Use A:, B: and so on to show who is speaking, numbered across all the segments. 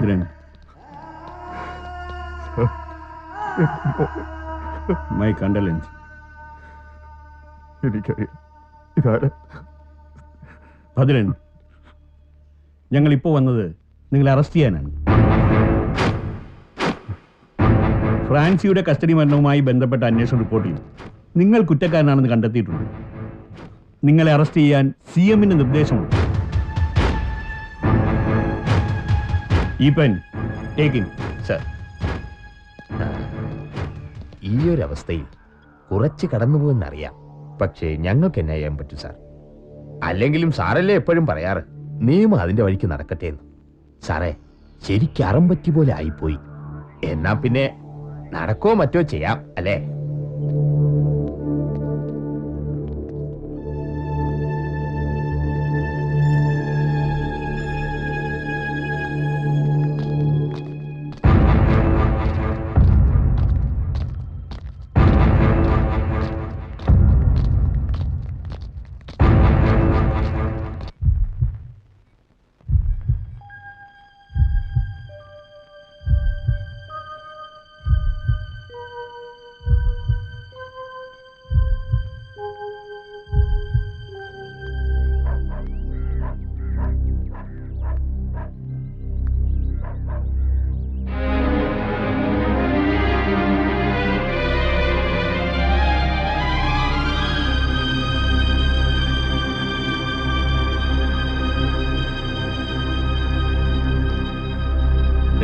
A: Bhadran, my കണ്ടലൻസ്.
B: എനിക്കറിയാം ഇതാരാ.
A: ഭദ്രൻ, ഞങ്ങളിപ്പോൾ വന്നത് നിങ്ങളെ അറസ്റ്റ് ചെയ്യാനാണ്. ഫ്രാൻസിയുടെ കസ്റ്റഡി മരണവുമായി ബന്ധപ്പെട്ട അന്വേഷണ റിപ്പോർട്ടിൽ നിങ്ങൾ കുറ്റക്കാരനാണെന്ന് കണ്ടെത്തിയിട്ടുണ്ട്. നിങ്ങളെ അറസ്റ്റ് ചെയ്യാൻ CMന്റെ നിർദ്ദേശമുണ്ട്. ഈ പെൻ ടേക്കിംഗ്
C: സർ. ഈ ഒരു അവസ്ഥയിൽ കുറച്ച് കടന്നുപോകുന്നറിയാം, പക്ഷേ ഞങ്ങൾക്ക് എന്നാ ചെയ്യാൻ പറ്റും സാർ? അല്ലെങ്കിലും സാറല്ലേ എപ്പോഴും പറയാറ് നിയമം അതിന്റെ വഴിക്ക് നടക്കട്ടെ എന്ന്. സാറേ, ശരിക്കും അറം പറ്റി പോലെ ആയിപ്പോയി. എന്നാ പിന്നെ നടക്കോ മറ്റോ ചെയ്യാം അല്ലേ?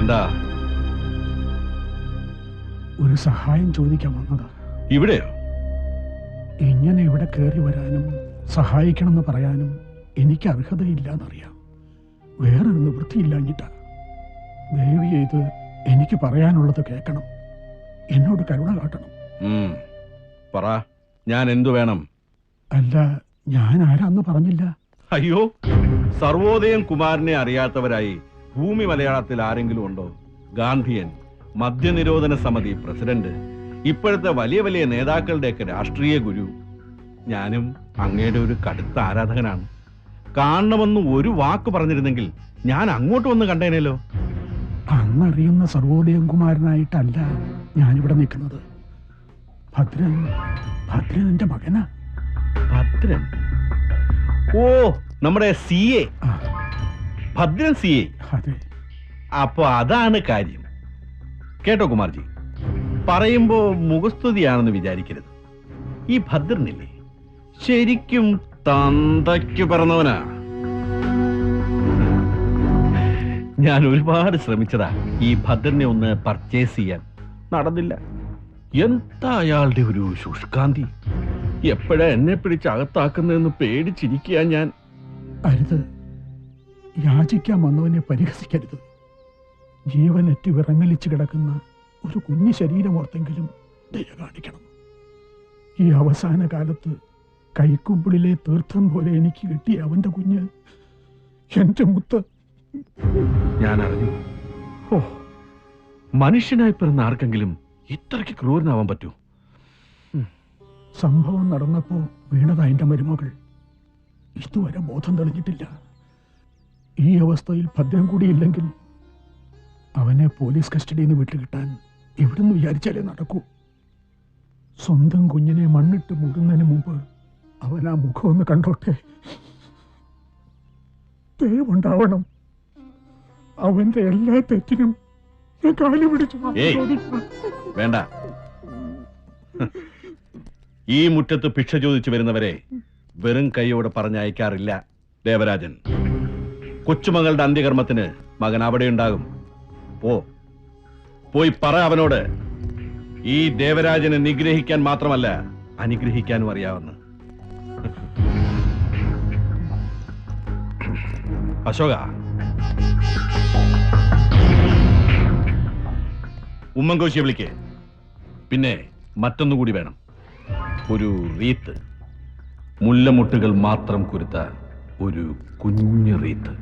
A: എന്താ?
D: ഒരു സഹായം ചോദിക്കാൻ വന്നതാ.
A: ഇവിടെയോ?
D: ഇങ്ങനെ ഇവിടെ കയറി വരാനും സഹായിക്കണമെന്ന് പറയാനും എനിക്ക് അർഹതയില്ലാന്നറിയാം. വേറൊരു നിവൃത്തിയില്ലാഞ്ഞിട്ടാ. ദയവ് ചെയ്ത് എനിക്ക് പറയാനുള്ളത് കേൾക്കണം. എന്നോട് കരുണ കാട്ടണം.
A: പറ, ഞാൻ എന്തു വേണം?
D: അല്ല, ഞാൻ ആരാന്ന് പറഞ്ഞില്ല.
A: അയ്യോ, സർവോദയം കുമാരനെ അറിയാത്തവരായി ഭൂമി മലയാളത്തിൽ ആരെങ്കിലും ഉണ്ടോ? ഗാന്ധിയൻ, മദ്യനിരോധന സമിതി പ്രസിഡന്റ്, ഇപ്പോഴത്തെ വലിയ വലിയ നേതാക്കളുടെയൊക്കെ രാഷ്ട്രീയ ഗുരു. ഞാനും അങ്ങയുടെ ഒരു കടുത്ത ആരാധകനാണ്. കാണണമെന്ന് ഒരു വാക്ക് പറഞ്ഞിരുന്നെങ്കിൽ ഞാൻ അങ്ങോട്ട് വന്ന് കണ്ടേനല്ലോ.
D: അന്നറിയുന്ന സർവോദയം കുമാരനായിട്ടല്ല ഞാനിവിടെ നിൽക്കുന്നത്. ഭദ്രൻ എന്റെ മകനാ.
A: ഭദ്രൻ? ഓ, നമ്മുടെ CA ഭദ്രൻ CA.
D: അതെ.
A: അപ്പൊ അതാണ് കാര്യം. കേട്ടോ കുമാർജി, പറയുമ്പോ മുഖസ്തുതിയാണെന്ന് വിചാരിക്കരുത്. ഈ ഭദ്രനില്ലേ, ശരിക്കും തന്തയ്ക്ക് പറഞ്ഞവനാ. ഞാൻ ഒരുപാട് ശ്രമിച്ചതാ ഈ ഭദ്രനെ ഒന്ന് പർച്ചേസ് ചെയ്യാൻ. നടന്നില്ല. എന്താ അയാളുടെ ഒരു ശുഷ്കാന്തി! എപ്പോഴാ എന്നെ പിടിച്ച് അകത്താക്കുന്നതെന്ന് പേടിച്ചിരിക്കുക ഞാൻ.
D: അരുത്, യാചിക്കാൻ വന്നവനെ പരിഹസിക്കരുത്. ജീവനറ്റ് വിറങ്ങലിച്ച് കിടക്കുന്ന ഒരു കുഞ്ഞു ശരീരമോർത്തെങ്കിലും ദയ കാണിക്കണം. ഈ അവസാന കാലത്ത് കൈക്കുമ്പിളിലെ തീർത്ഥം പോലെ എനിക്ക് കിട്ടിയ അവന്റെ കുഞ്ഞ് എന്റെ മുത്ത്.
A: ഞാൻ അറിഞ്ഞു. ഓ, മനുഷ്യനായി പിറന്ന ആർക്കെങ്കിലും ഇത്രയ്ക്ക് ക്രൂരനാവാൻ പറ്റൂ?
D: സംഭവം നടന്നപ്പോ വീണതാ എന്റെ മരുമകൾ. ഇതുവരെ ബോധം തെളിഞ്ഞിട്ടില്ല. ഈ അവസ്ഥയിൽ ഭദ്രം കൂടിയില്ലെങ്കിൽ അവനെ പോലീസ് കസ്റ്റഡിയിൽ നിന്ന് വിട്ടുകിട്ടാൻ ഇവിടുന്ന് വിചാരിച്ചാലേ നടക്കൂ. സ്വന്തം കുഞ്ഞിനെ മണ്ണിട്ട് മൂടുന്നതിന് മുമ്പ് അവൻ ആ മുഖം ഒന്ന് കണ്ടോട്ടെ. ദയവുണ്ടാവണം. അവന്റെ എല്ലാ തെറ്റിനും ഞാൻ കാലു പിടിച്ചു.
A: വേണ്ട. ഈ മുറ്റത്ത് ഭിക്ഷ ചോദിച്ചു വരുന്നവരെ വെറും കൈയോടെ പറഞ്ഞയക്കാറില്ല ദേവരാജൻ. കൊച്ചുമകളുടെ അന്ത്യകർമ്മത്തിന് മകൻ അവിടെ ഉണ്ടാകും. പോയി പറ അവനോട്, ഈ ദേവരാജനെ നിഗ്രഹിക്കാൻ മാത്രമല്ല അനുഗ്രഹിക്കാനും അറിയാവുന്ന. അശോക, ഉമ്മൻകോശിയെ വിളിക്കേ. പിന്നെ മറ്റൊന്നുകൂടി വേണം. ഒരു റീത്ത്, മുല്ലമുട്ടുകൾ മാത്രം കുരുത്ത ഒരു കുഞ്ഞു റീത്ത്.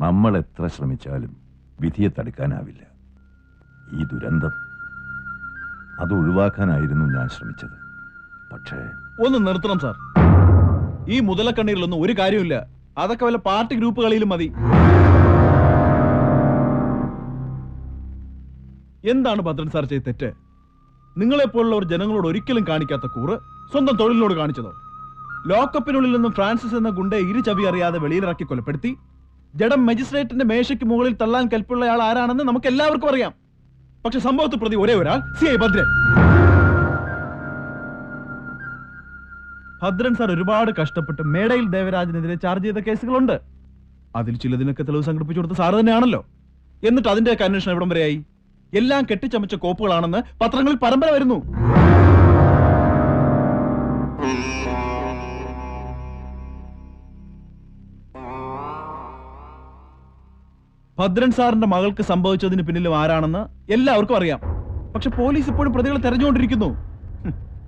B: നമ്മൾ എത്ര ശ്രമിച്ചാലും വിധിയെ തടുക്കാനാവില്ല. ഈ ദുരന്തം അത് ഒഴിവാക്കാനായിരുന്നു ഞാൻ ശ്രമിച്ചത്. പക്ഷേ
E: ഒന്ന് നിർത്തണം സാർ. ഈ മുതലക്കണ്ണീരിലൊന്നും ഒരു കാര്യമില്ല. അതൊക്കെ വല്ല പാർട്ടി ഗ്രൂപ്പുകളിലും മതി. എന്താണ് ഭദ്രൻ സാർ ചെയ്ത തെറ്റ്? നിങ്ങളെപ്പോലുള്ളവർ ജനങ്ങളോട് ഒരിക്കലും കാണിക്കാത്ത കൂറ് സ്വന്തം തൊഴിലിനോട് കാണിച്ചതോ? ലോക്കപ്പിനുള്ളിൽ നിന്നും ഫ്രാൻസിസ് എന്ന ഗുണ്ടയെ ഇരുചവി അറിയാതെ വെളിയിലിറക്കി കൊലപ്പെടുത്തി ജഡം മജിസ്ട്രേറ്റിന്റെ മേശയ്ക്ക് മുകളിൽ തള്ളാൻ കൽപ്പുള്ളയാൾ ആരാണെന്ന് നമുക്ക് എല്ലാവർക്കും അറിയാം. പക്ഷെ സംഭവത്തിൽ പ്രതി ഒരേ ഒരാൾ CI ഭദ്രൻ. ഭദ്രൻ സാർ ഒരുപാട് കഷ്ടപ്പെട്ട് മേടയിൽ ദേവരാജനെതിരെ ചാർജ് ചെയ്ത കേസുകളുണ്ട്. അതിൽ ചിലതിനൊക്കെ തെളിവ് സംഘടിപ്പിച്ചു കൊടുത്ത സാറ് തന്നെയാണല്ലോ. എന്നിട്ട് അതിന്റെയൊക്കെ അന്വേഷണം എവിടം വരെയായി? എല്ലാം കെട്ടിച്ചമച്ച കോപ്പുകളാണെന്ന് പത്രങ്ങളിൽ പരമ്പര വരുന്നു. ഭദ്രൻ സാറിന്റെ മകൾക്ക് സംഭവിച്ചതിന് പിന്നിലും ആരാണെന്ന് എല്ലാവർക്കും അറിയാം. പക്ഷെ പോലീസ് ഇപ്പോഴും പ്രതികളെ തെരഞ്ഞുകൊണ്ടിരിക്കുന്നു.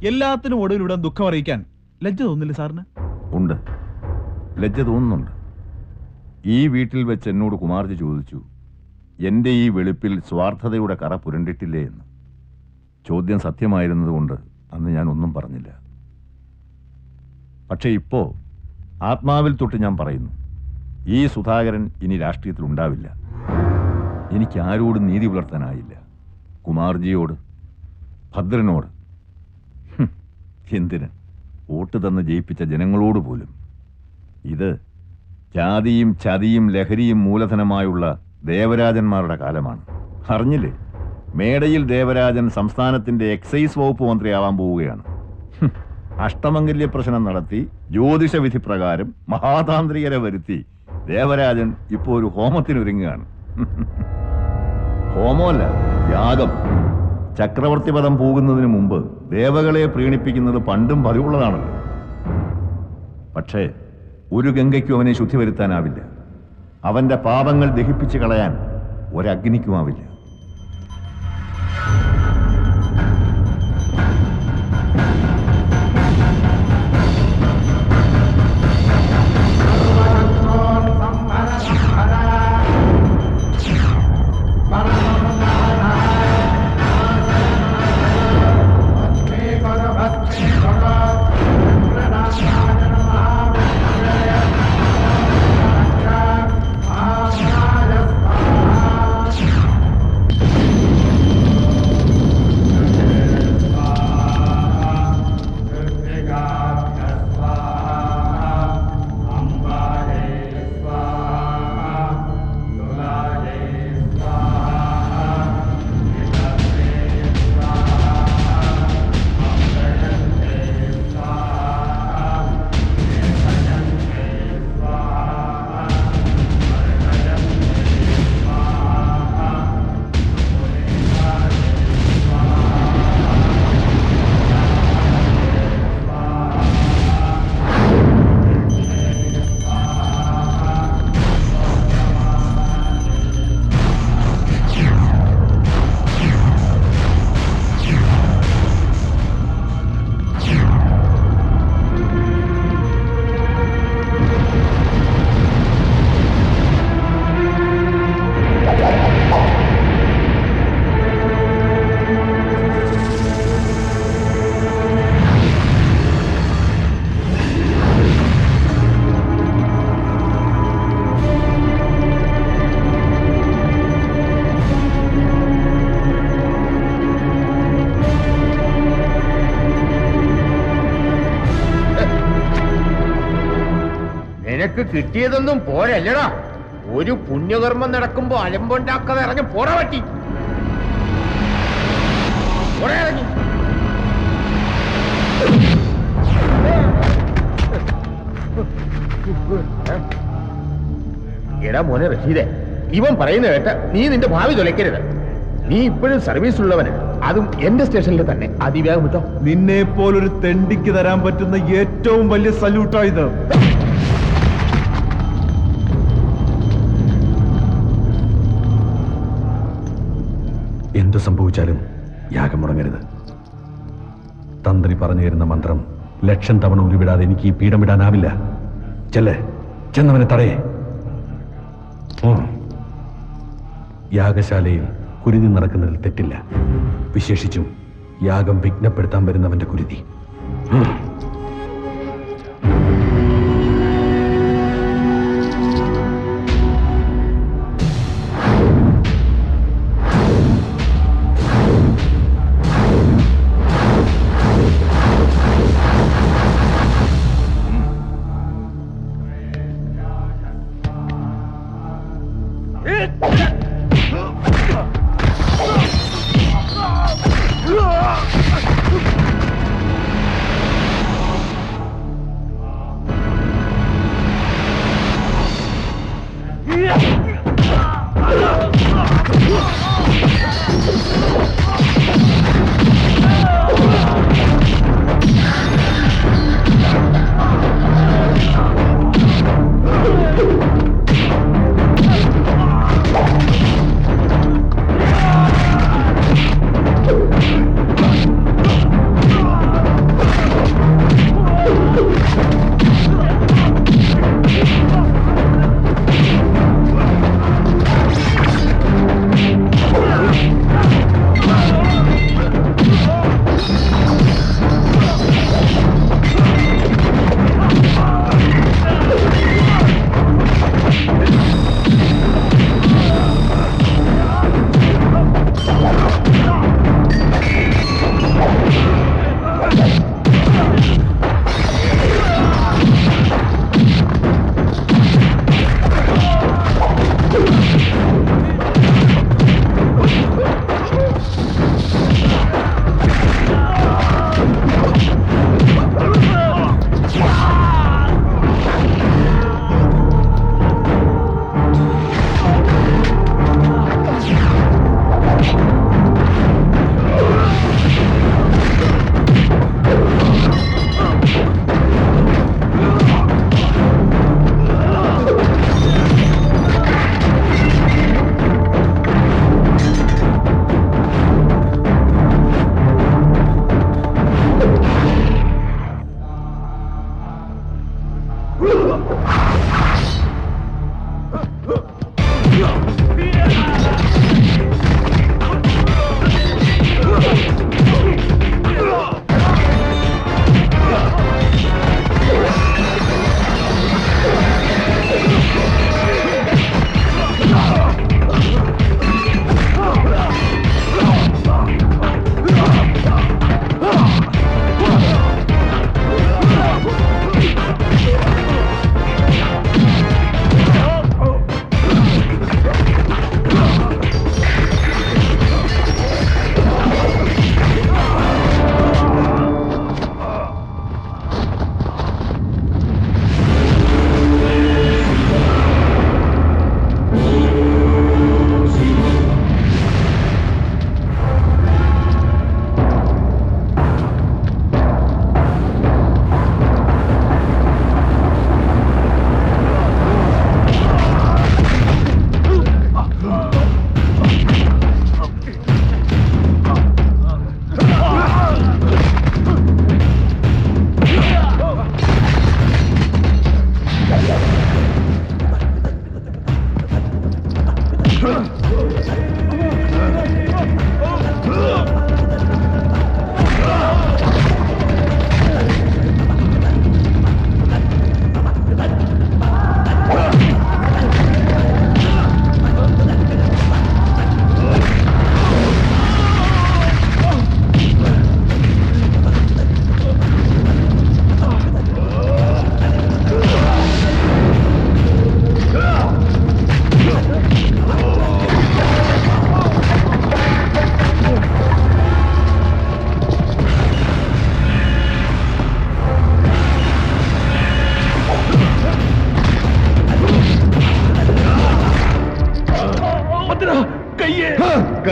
E: എല്ലാത്തിനും ഒടുവിലൂടെ ദുഃഖം അറിയിക്കാൻ ലജ്ജ തോന്നില്ല സാറിന്?
B: ഉണ്ട്, ലജ്ജ തോന്നുന്നുണ്ട്. ഈ വീട്ടിൽ വെച്ച് എന്നോട് കുമാർജി ചോദിച്ചു, എൻ്റെ ഈ വെളുപ്പിൽ സ്വാർത്ഥതയുടെ കറ പുരണ്ടിട്ടില്ലേ എന്ന്. ചോദ്യം സത്യമായിരുന്നതുകൊണ്ട് അന്ന് ഞാൻ ഒന്നും പറഞ്ഞില്ല. പക്ഷെ ഇപ്പോ ആത്മാവിൽ തൊട്ട് ഞാൻ പറയുന്നു, ഈ സുധാകരൻ ഇനി രാഷ്ട്രീയത്തിൽ ഉണ്ടാവില്ല. എനിക്ക് ആരോടും നീതി പുലർത്താനായില്ല. കുമാർജിയോട്, ഭദ്രനോട്, എന്തിന്, വോട്ട് തന്ന് ജയിപ്പിച്ച ജനങ്ങളോട് പോലും. ഇത് ജാതിയും ചതിയും ലഹരിയും മൂലധനമായുള്ള ദേവരാജന്മാരുടെ കാലമാണ്. അറിഞ്ഞില്ലേ, മേടയിൽ ദേവരാജൻ സംസ്ഥാനത്തിന്റെ എക്സൈസ് വകുപ്പ് മന്ത്രിയാവാൻ പോവുകയാണ്. അഷ്ടമംഗല്യ പ്രശ്നം നടത്തി ജ്യോതിഷ വിധി പ്രകാരം മഹാതാന്ത്രികരെ വരുത്തി ദേവരാജൻ ഇപ്പോൾ ഒരു ഹോമത്തിനൊരുങ്ങുകയാണ്. ഹോമമല്ല, യാഗം. ചക്രവർത്തി പദം പോകുന്നതിന് മുമ്പ് ദേവകളെ പ്രീണിപ്പിക്കുന്നത് പണ്ടും പതിവുള്ളതാണല്ലോ. പക്ഷേ ഒരു ഗംഗയ്ക്കും അവനെ ശുദ്ധി വരുത്താനാവില്ല. അവന്റെ പാപങ്ങൾ ദഹിപ്പിച്ച് കളയാൻ ഒരഗ്നിക്കുമാവില്ല.
C: നിനക്ക് കിട്ടിയതൊന്നും പോരല്ലടാ. ഒരു പുണ്യകർമ്മം നടക്കുമ്പോ അലമ്പുണ്ടാക്കാതെ ഇറങ്ങി പോടാ പറ്റി. ഇറങ്ങി എടാ മോനെ റഷീദെ, ഇവൻ പറയുന്ന കേട്ട നീ നിന്റെ ഭാവി തുലയ്ക്കരുത്. നീ ഇപ്പോഴും സർവീസ് ഉള്ളവന്, അതും എന്റെ സ്റ്റേഷനിൽ തന്നെ. അതിവേഗം വിട്ടോ.
E: നിന്നെ പോലൊരു തെണ്ടിക്ക് തരാൻ പറ്റുന്ന ഏറ്റവും വലിയ സല്യൂട്ടാ ഇത്.
A: എന്തു സംഭവിച്ചാലും യാഗം മുടങ്ങരുത്. തന്ത്രി പറഞ്ഞു തരുന്ന മന്ത്രം 1,00,000 തവണ ഉരുവിടാതെ എനിക്ക് ഈ പീഠം വിടാനാവില്ല. ചെന്നവനെ തടയേ. യാഗശാലയിൽ കുരുതി നടക്കുന്നതിൽ തെറ്റില്ല. വിശേഷിച്ചും യാഗം വിഘ്നപ്പെടുത്താൻ വരുന്നവന്റെ കുരുതി.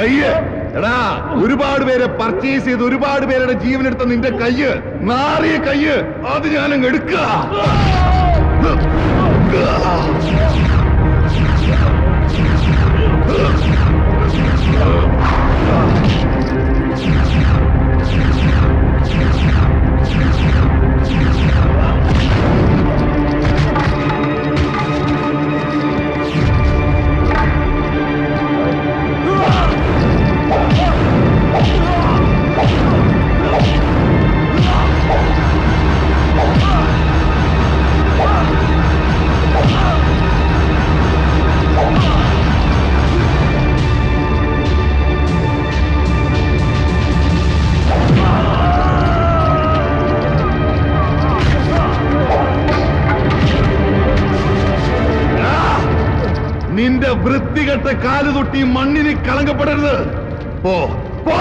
B: കയ്യ് എടാ, ഒരുപാട് പേരെ പർച്ചേസ് ചെയ്ത് ഒരുപാട് പേരുടെ ജീവനെടുത്ത നിന്റെ കയ്യ്, നാറിയ കയ്യ്, അത് ഞാനങ്ങ് എടുക്കുക. നിന്റെ വൃത്തികെട്ട കാലുതൊട്ടി മണ്ണിന് കളങ്കപ്പെടരുത്. പോ പോ.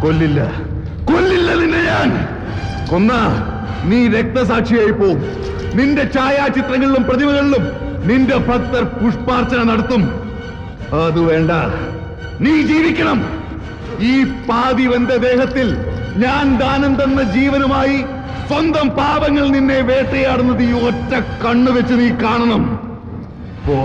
B: കൊല്ലില്ല, കൊല്ലില്ല നിന്നെ ഞാൻ. കൊന്ന നീ രക്തസാക്ഷിയായി പോവും. നിന്റെ ഛായാചിത്രങ്ങളിലും പ്രതിമകളിലും നിന്റെ ഭക്തർ പുഷ്പാർച്ചന നടത്തും. അത് വേണ്ട, നീ ജീവിക്കണം. ഈ പാതിവെന്ത ദേഹത്തിൽ ഞാൻ ദാനം തന്ന ജീവനുമായി സ്വന്തം പാപങ്ങൾ നിന്നെ വേട്ടയാടുന്നത് ഈ ഒറ്റ കണ്ണു വെച്ച് നീ കാണണം. പോ.